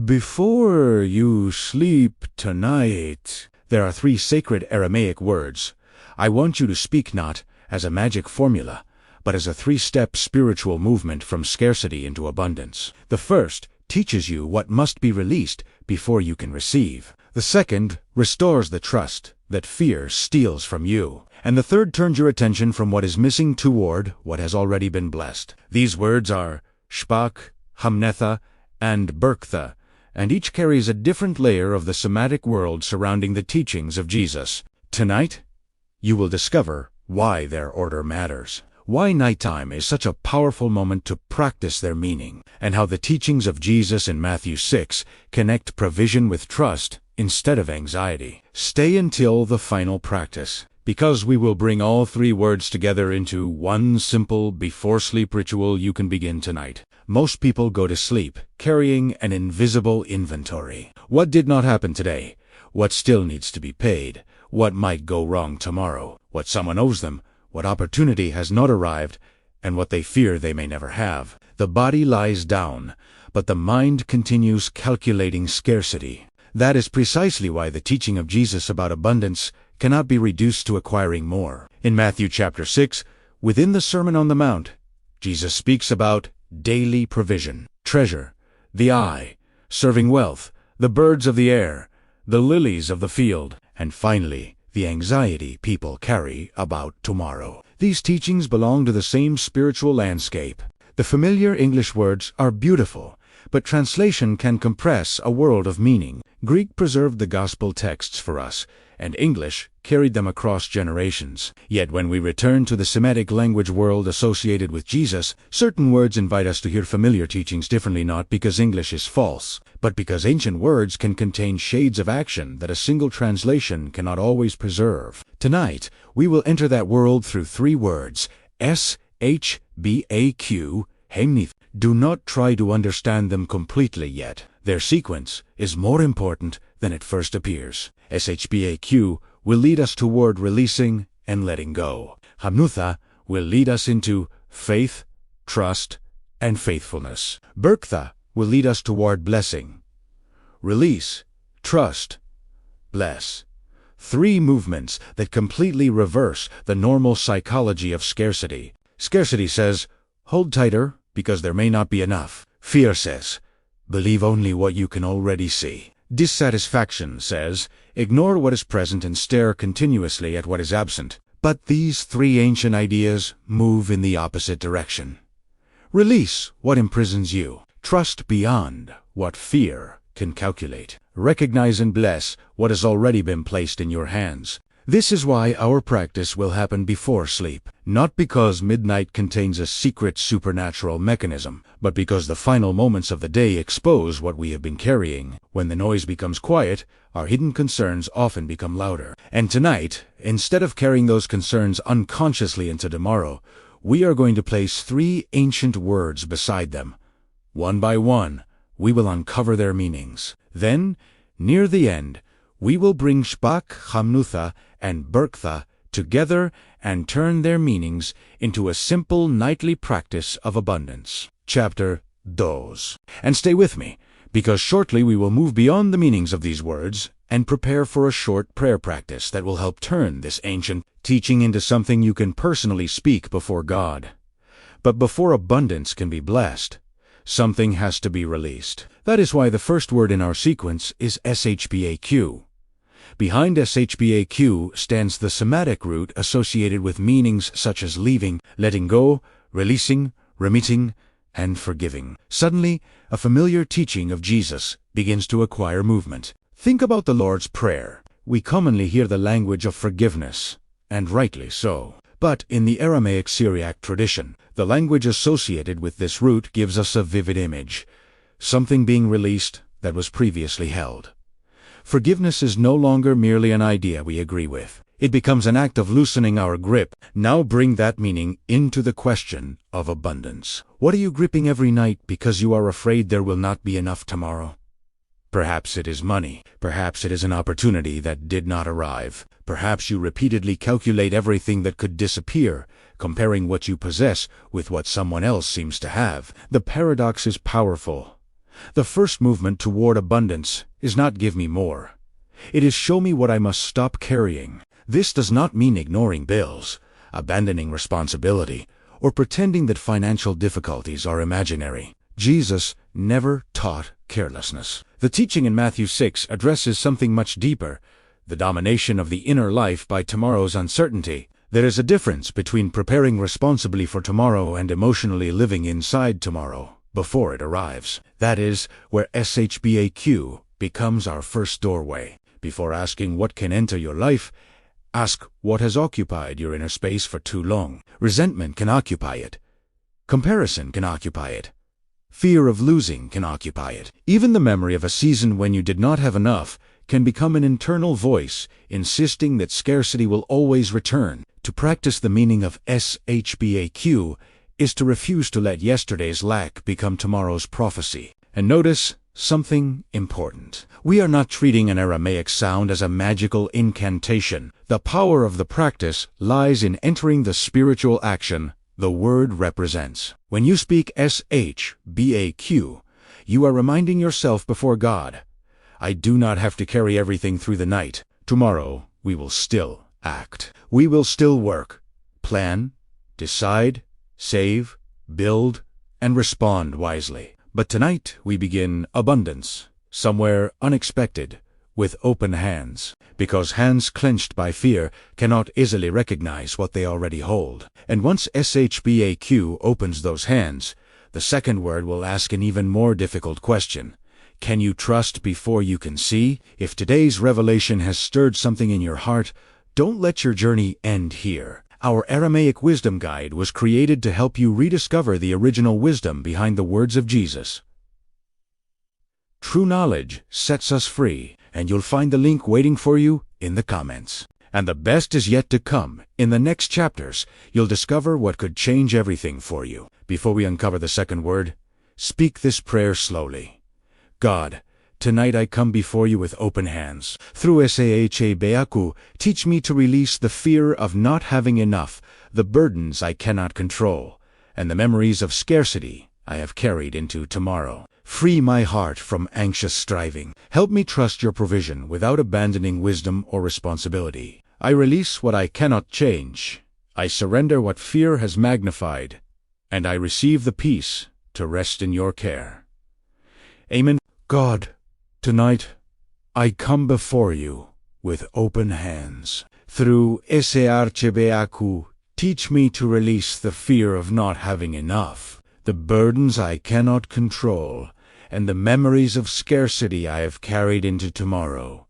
Before you sleep tonight, there are 3 sacred Aramaic words. I want you to speak not as a magic formula, but as a 3-step spiritual movement from scarcity into abundance. The first teaches you what must be released before you can receive. The second restores the trust that fear steals from you. And the third turns your attention from what is missing toward what has already been blessed. These words are Shbaq, Haymanutha, and Burka, and each carries a different layer of the somatic world surrounding the teachings of Jesus. Tonight, you will discover why their order matters, why nighttime is such a powerful moment to practice their meaning, and how the teachings of Jesus in Matthew 6 connect provision with trust instead of anxiety. Stay until the final practice, because we will bring all 3 words together into one simple before-sleep ritual you can begin tonight. Most people go to sleep carrying an invisible inventory. What did not happen today? What still needs to be paid? What might go wrong tomorrow? What someone owes them? What opportunity has not arrived? And what they fear they may never have? The body lies down, but the mind continues calculating scarcity. That is precisely why the teaching of Jesus about abundance cannot be reduced to acquiring more. In Matthew chapter 6, within the Sermon on the Mount, Jesus speaks about daily provision, treasure, the eye, serving wealth, the birds of the air, the lilies of the field, and finally, the anxiety people carry about tomorrow. These teachings belong to the same spiritual landscape. The familiar English words are beautiful, but translation can compress a world of meaning. Greek preserved the gospel texts for us, and English carried them across generations. Yet when we return to the Semitic language world associated with Jesus, certain words invite us to hear familiar teachings differently, not because English is false, but because ancient words can contain shades of action that a single translation cannot always preserve. Tonight, we will enter that world through 3 words, Shbaq, Haymanutha. Do not try to understand them completely yet. Their sequence is more important than it first appears. Shbaq will lead us toward releasing and letting go. Haymanutha will lead us into faith, trust, and faithfulness. Burka will lead us toward blessing. Release, trust, bless. 3 movements that completely reverse the normal psychology of scarcity. Scarcity says, hold tighter because there may not be enough. Fear says, believe only what you can already see. Dissatisfaction says, ignore what is present and stare continuously at what is absent. But these 3 ancient ideas move in the opposite direction. Release what imprisons you. Trust beyond what fear can calculate. Recognize and bless what has already been placed in your hands. This is why our practice will happen before sleep, not because midnight contains a secret supernatural mechanism, but because the final moments of the day expose what we have been carrying. When the noise becomes quiet, our hidden concerns often become louder. And tonight, instead of carrying those concerns unconsciously into tomorrow, we are going to place 3 ancient words beside them. One by one, we will uncover their meanings. Then, near the end, we will bring Shbaq, Haymanutha, and Burka together and turn their meanings into a simple nightly practice of abundance. Chapter 2. And stay with me, because shortly we will move beyond the meanings of these words and prepare for a short prayer practice that will help turn this ancient teaching into something you can personally speak before God. But before abundance can be blessed, something has to be released. That is why the first word in our sequence is Shbaq. Behind Shbaq stands the somatic root associated with meanings such as leaving, letting go, releasing, remitting, and forgiving. Suddenly, a familiar teaching of Jesus begins to acquire movement. Think about the Lord's Prayer. We commonly hear the language of forgiveness, and rightly so. But in the Aramaic Syriac tradition, the language associated with this root gives us a vivid image, something being released that was previously held. Forgiveness is no longer merely an idea we agree with. It becomes an act of loosening our grip. Now bring that meaning into the question of abundance. What are you gripping every night because you are afraid there will not be enough tomorrow? Perhaps it is money. Perhaps it is an opportunity that did not arrive. Perhaps you repeatedly calculate everything that could disappear, comparing what you possess with what someone else seems to have. The paradox is powerful. The first movement toward abundance is not give me more. It is show me what I must stop carrying. This does not mean ignoring bills, abandoning responsibility, or pretending that financial difficulties are imaginary. Jesus never taught carelessness. The teaching in Matthew 6 addresses something much deeper, the domination of the inner life by tomorrow's uncertainty. There is a difference between preparing responsibly for tomorrow and emotionally living inside tomorrow before it arrives. That is where Shbaq becomes our first doorway. Before asking what can enter your life, ask what has occupied your inner space for too long. Resentment can occupy it. Comparison can occupy it. Fear of losing can occupy it. Even the memory of a season when you did not have enough can become an internal voice insisting that scarcity will always return. To practice the meaning of Shbaq is to refuse to let yesterday's lack become tomorrow's prophecy. And notice something important. We are not treating an Aramaic sound as a magical incantation. The power of the practice lies in entering the spiritual action the word represents. When you speak Shbaq, you are reminding yourself before God, I do not have to carry everything through the night. Tomorrow we will still act. We will still work, plan, decide, save, build, and respond wisely. But tonight we begin abundance, somewhere unexpected, with open hands, because hands clenched by fear cannot easily recognize what they already hold. And once Shbaq opens those hands, the second word will ask an even more difficult question. Can you trust before you can see? If today's revelation has stirred something in your heart, don't let your journey end here. Our Aramaic Wisdom Guide was created to help you rediscover the original wisdom behind the words of Jesus. True knowledge sets us free, and you'll find the link waiting for you in the comments. And the best is yet to come. In the next chapters, you'll discover what could change everything for you. Before we uncover the second word, speak this prayer slowly. God, tonight I come before you with open hands. Through Shbaq, teach me to release the fear of not having enough, the burdens I cannot control, and the memories of scarcity I have carried into tomorrow. Free my heart from anxious striving. Help me trust your provision without abandoning wisdom or responsibility. I release what I cannot change. I surrender what fear has magnified, and I receive the peace to rest in your care. Amen. God, tonight I come before you with open hands. Through Shbaq, teach me to release the fear of not having enough, the burdens I cannot control, and the memories of scarcity I have carried into tomorrow.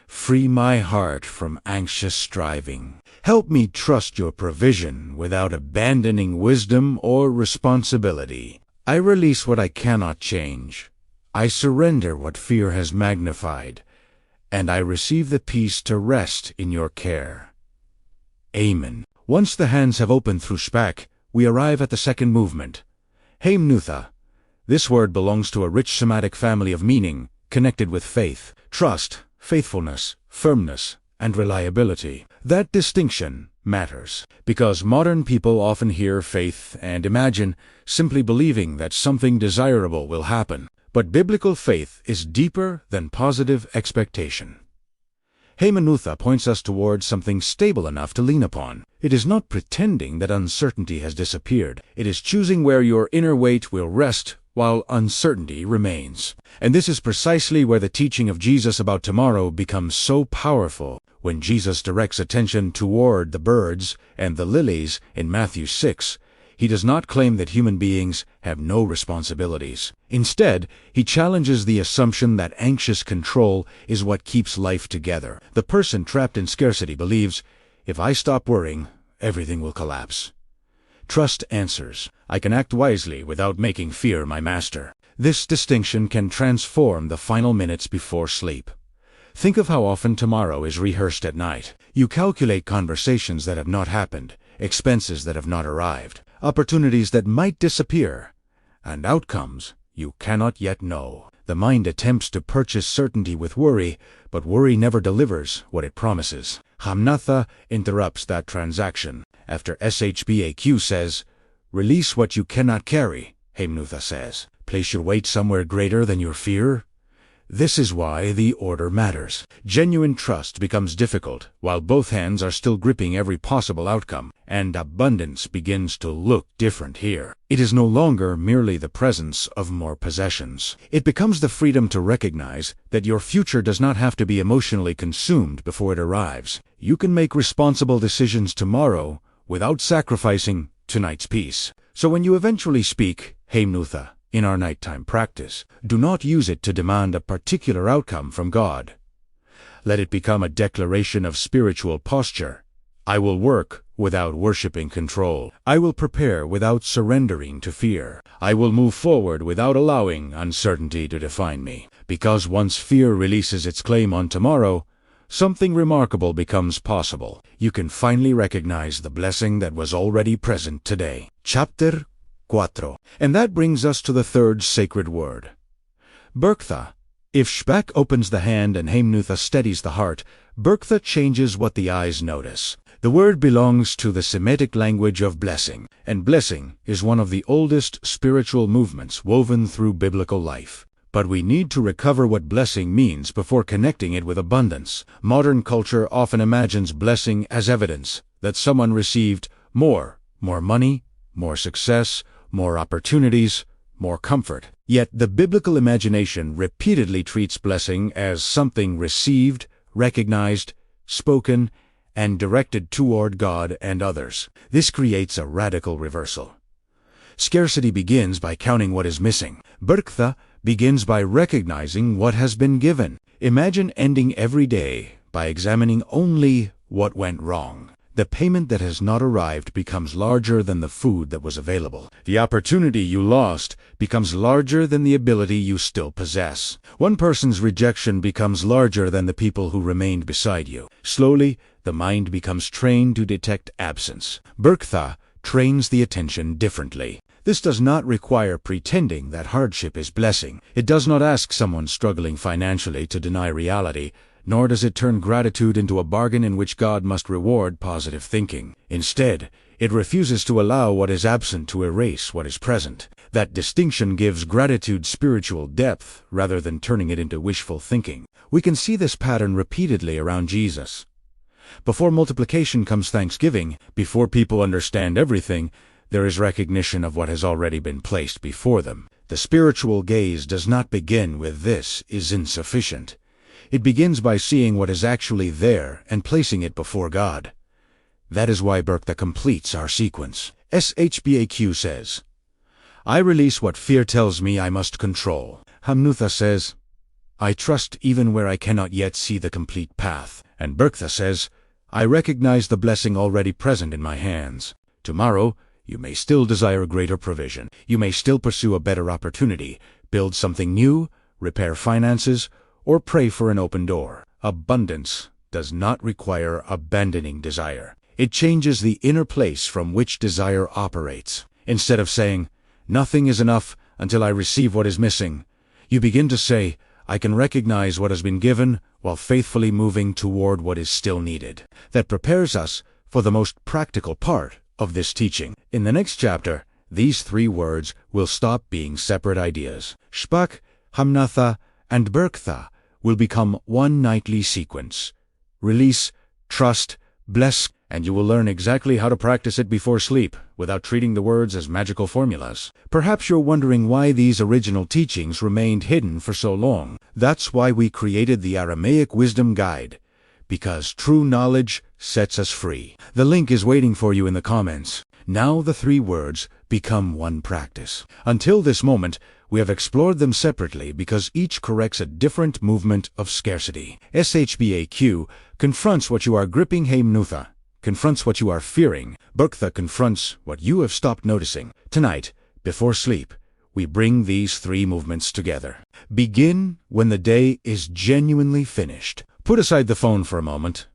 Free my heart from anxious striving. Help me trust your provision without abandoning wisdom or responsibility. I release what I cannot change. I surrender what fear has magnified, and I receive the peace to rest in your care. Amen. Once the hands have opened through Shbaq, we arrive at the second movement, Haymanutha. This word belongs to a rich Semitic family of meaning connected with faith, trust, faithfulness, firmness, and reliability. That distinction matters, because modern people often hear faith and imagine simply believing that something desirable will happen. But biblical faith is deeper than positive expectation. Haymanutha points us towards something stable enough to lean upon. It is not pretending that uncertainty has disappeared. It is choosing where your inner weight will rest while uncertainty remains. And this is precisely where the teaching of Jesus about tomorrow becomes so powerful. When Jesus directs attention toward the birds and the lilies in Matthew 6, he does not claim that human beings have no responsibilities. Instead, he challenges the assumption that anxious control is what keeps life together. The person trapped in scarcity believes, if I stop worrying, everything will collapse. Trust answers, I can act wisely without making fear my master. This distinction can transform the final minutes before sleep. Think of how often tomorrow is rehearsed at night. You calculate conversations that have not happened, expenses that have not arrived, opportunities that might disappear, and outcomes you cannot yet know. The mind attempts to purchase certainty with worry, but worry never delivers what it promises. Haymanutha interrupts that transaction. After Shbaq says, release what you cannot carry, Haymanutha says, Place your weight somewhere greater than your fear. This is why the order matters. Genuine trust becomes difficult while both hands are still gripping every possible outcome, and abundance begins to look different here. It is no longer merely the presence of more possessions. It becomes the freedom to recognize that your future does not have to be emotionally consumed before it arrives. You can make responsible decisions tomorrow without sacrificing tonight's peace. So when you eventually speak, Haymanutha, in our nighttime practice, do not use it to demand a particular outcome from God. Let it become a declaration of spiritual posture. I will work without worshiping control. I will prepare without surrendering to fear. I will move forward without allowing uncertainty to define me. Because once fear releases its claim on tomorrow, something remarkable becomes possible. You can finally recognize the blessing that was already present today. Chapter 4. And that brings us to the third sacred word. Burka. If Shbaq opens the hand and Haymanutha steadies the heart, Burka changes what the eyes notice. The word belongs to the Semitic language of blessing, and blessing is one of the oldest spiritual movements woven through biblical life. But we need to recover what blessing means before connecting it with abundance. Modern culture often imagines blessing as evidence that someone received more money, more success, more opportunities, more comfort. Yet the biblical imagination repeatedly treats blessing as something received, recognized, spoken, and directed toward God and others. This creates a radical reversal. Scarcity begins by counting what is missing. Burka begins by recognizing what has been given. Imagine ending every day by examining only what went wrong. The payment that has not arrived becomes larger than the food that was available. The opportunity you lost becomes larger than the ability you still possess. One person's rejection becomes larger than the people who remained beside you. Slowly, the mind becomes trained to detect absence. Burka trains the attention differently. This does not require pretending that hardship is blessing. It does not ask someone struggling financially to deny reality, nor does it turn gratitude into a bargain in which God must reward positive thinking. Instead, it refuses to allow what is absent to erase what is present. That distinction gives gratitude spiritual depth rather than turning it into wishful thinking. We can see this pattern repeatedly around Jesus. Before multiplication comes thanksgiving. Before people understand everything, there is recognition of what has already been placed before them. The spiritual gaze does not begin with "this is insufficient." It begins by seeing what is actually there and placing it before God. That is why Burka completes our sequence. Shbaq says, I release what fear tells me I must control. Haymanutha says, I trust even where I cannot yet see the complete path. And Burka says, I recognize the blessing already present in my hands. Tomorrow, you may still desire greater provision. You may still pursue a better opportunity, build something new, repair finances, or pray for an open door. Abundance does not require abandoning desire. It changes the inner place from which desire operates. Instead of saying, nothing is enough until I receive what is missing, you begin to say, I can recognize what has been given while faithfully moving toward what is still needed. That prepares us for the most practical part of this teaching. In the next chapter, these three words will stop being separate ideas. Shbaq, Haymanutha, and Burka will become one nightly sequence. Release, trust, bless, and you will learn exactly how to practice it before sleep without treating the words as magical formulas. Perhaps you're wondering why these original teachings remained hidden for so long. That's why we created the Aramaic Wisdom Guide, because true knowledge sets us free. The link is waiting for you in the comments. Now the three words become one practice. Until this moment, we have explored them separately because each corrects a different movement of scarcity. Shbaq confronts what you are gripping. Haymanutha confronts what you are fearing. Burka confronts what you have stopped noticing. Tonight, before sleep, we bring these three movements together. Begin when the day is genuinely finished. Put aside the phone for a moment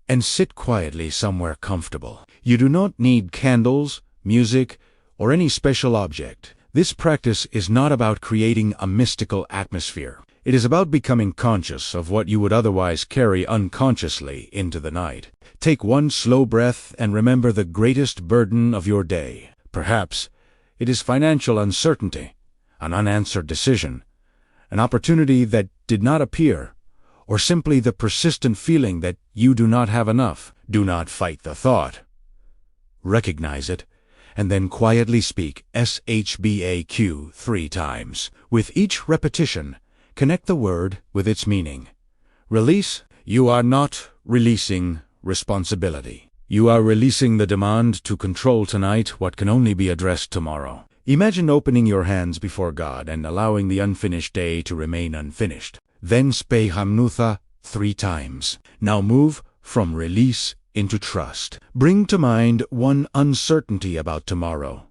and sit quietly somewhere comfortable. You do not need candles, music, or any special object. This practice is not about creating a mystical atmosphere. It is about becoming conscious of what you would otherwise carry unconsciously into the night. Take one slow breath and remember the greatest burden of your day. Perhaps it is financial uncertainty, an unanswered decision, an opportunity that did not appear, or simply the persistent feeling that you do not have enough. Do not fight the thought. Recognize it, and then quietly speak SHBAQ 3 times. With each repetition, connect the word with its meaning. Release. You are not releasing responsibility. You are releasing the demand to control tonight what can only be addressed tomorrow. Imagine opening your hands before God and allowing the unfinished day to remain unfinished. Then say Haymanutha 3 times. Now move from release into trust. Bring to mind one uncertainty about tomorrow,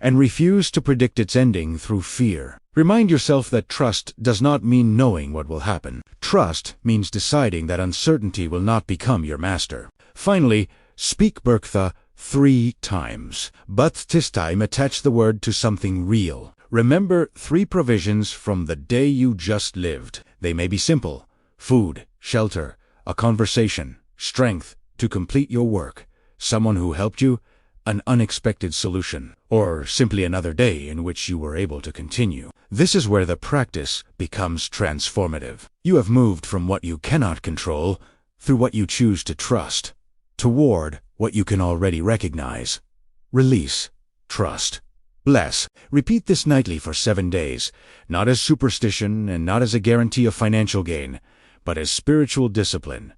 and refuse to predict its ending through fear. Remind yourself that trust does not mean knowing what will happen. Trust means deciding that uncertainty will not become your master. Finally, speak Burka 3 times, but this time attach the word to something real. Remember 3 provisions from the day you just lived. They may be simple: food, shelter, a conversation, strength to complete your work, someone who helped you, an unexpected solution, or simply another day in which you were able to continue. This is where the practice becomes transformative. You have moved from what you cannot control, through what you choose to trust, toward what you can already recognize. Release, trust, bless. Repeat this nightly for 7 days, not as superstition and not as a guarantee of financial gain, but as spiritual discipline.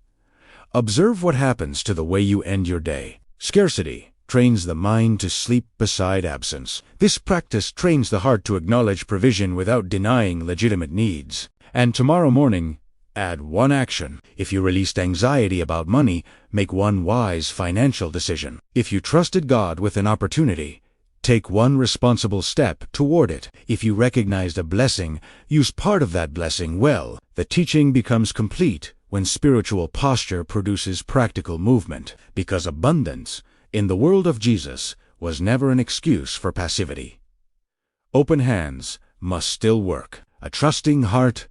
Observe what happens to the way you end your day. Scarcity trains the mind to sleep beside absence. This practice trains the heart to acknowledge provision without denying legitimate needs. And tomorrow morning, add 1 action. If you released anxiety about money, make 1 wise financial decision. If you trusted God with an opportunity, take 1 responsible step toward it. If you recognized a blessing, use part of that blessing well. The teaching becomes complete when spiritual posture produces practical movement, because abundance, in the world of Jesus, was never an excuse for passivity. Open hands must still work. A trusting heart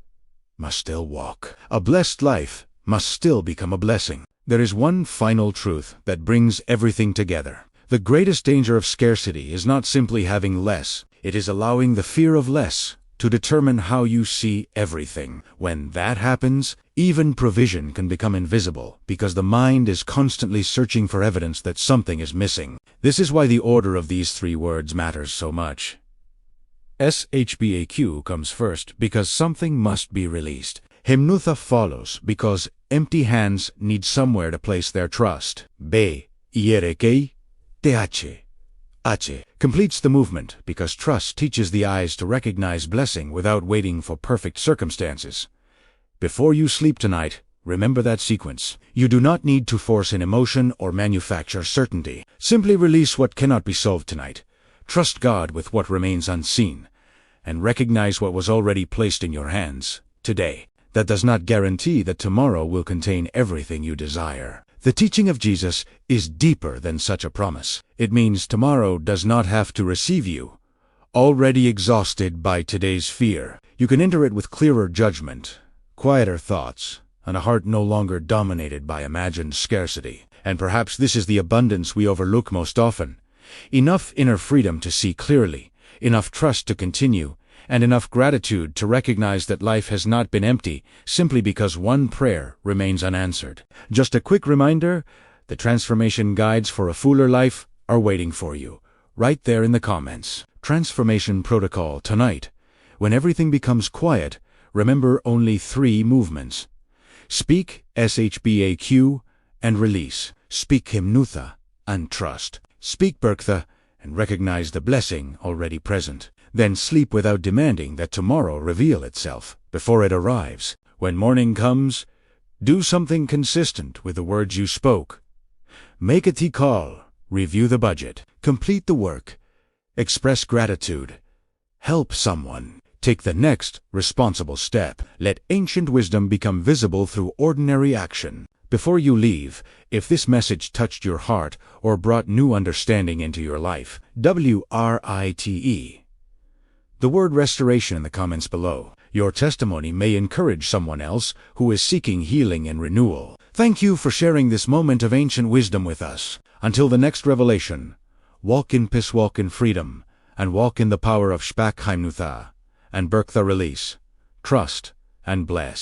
must still walk. A blessed life must still become a blessing. There is one final truth that brings everything together. The greatest danger of scarcity is not simply having less, it is allowing the fear of less to determine how you see everything. When that happens, even provision can become invisible, because the mind is constantly searching for evidence that something is missing. This is why the order of these 3 words matters so much. SHBAQ comes first because something must be released. Haymanutha follows because empty hands need somewhere to place their trust. B. Errico H completes the movement because trust teaches the eyes to recognize blessing without waiting for perfect circumstances. Before you sleep tonight, remember that sequence. You do not need to force an emotion or manufacture certainty. Simply release what cannot be solved tonight. Trust God with what remains unseen, and recognize what was already placed in your hands today. That does not guarantee that tomorrow will contain everything you desire. The teaching of Jesus is deeper than such a promise. It means tomorrow does not have to receive you, already exhausted by today's fear. You can enter it with clearer judgment, quieter thoughts, and a heart no longer dominated by imagined scarcity. And perhaps this is the abundance we overlook most often. Enough inner freedom to see clearly, enough trust to continue, and enough gratitude to recognize that life has not been empty simply because 1 prayer remains unanswered. Just a quick reminder, the transformation guides for a fuller life are waiting for you, right there in the comments. Transformation protocol tonight. When everything becomes quiet, remember only 3 movements. Speak SHBAQ and release. Speak Haymanutha and trust. Speak Burka and recognize the blessing already present. Then sleep without demanding that tomorrow reveal itself before it arrives. When morning comes, do something consistent with the words you spoke. Make a tea call, review the budget, complete the work, express gratitude, help someone, take the next responsible step. Let ancient wisdom become visible through ordinary action. Before you leave, if this message touched your heart or brought new understanding into your life, WRITE. The word restoration in the comments below. Your testimony may encourage someone else who is seeking healing and renewal. Thank you for sharing this moment of ancient wisdom with us. Until the next revelation, walk in peace, walk in freedom, and walk in the power of Shbaq Haymanutha. and Burka the release. Trust and bless.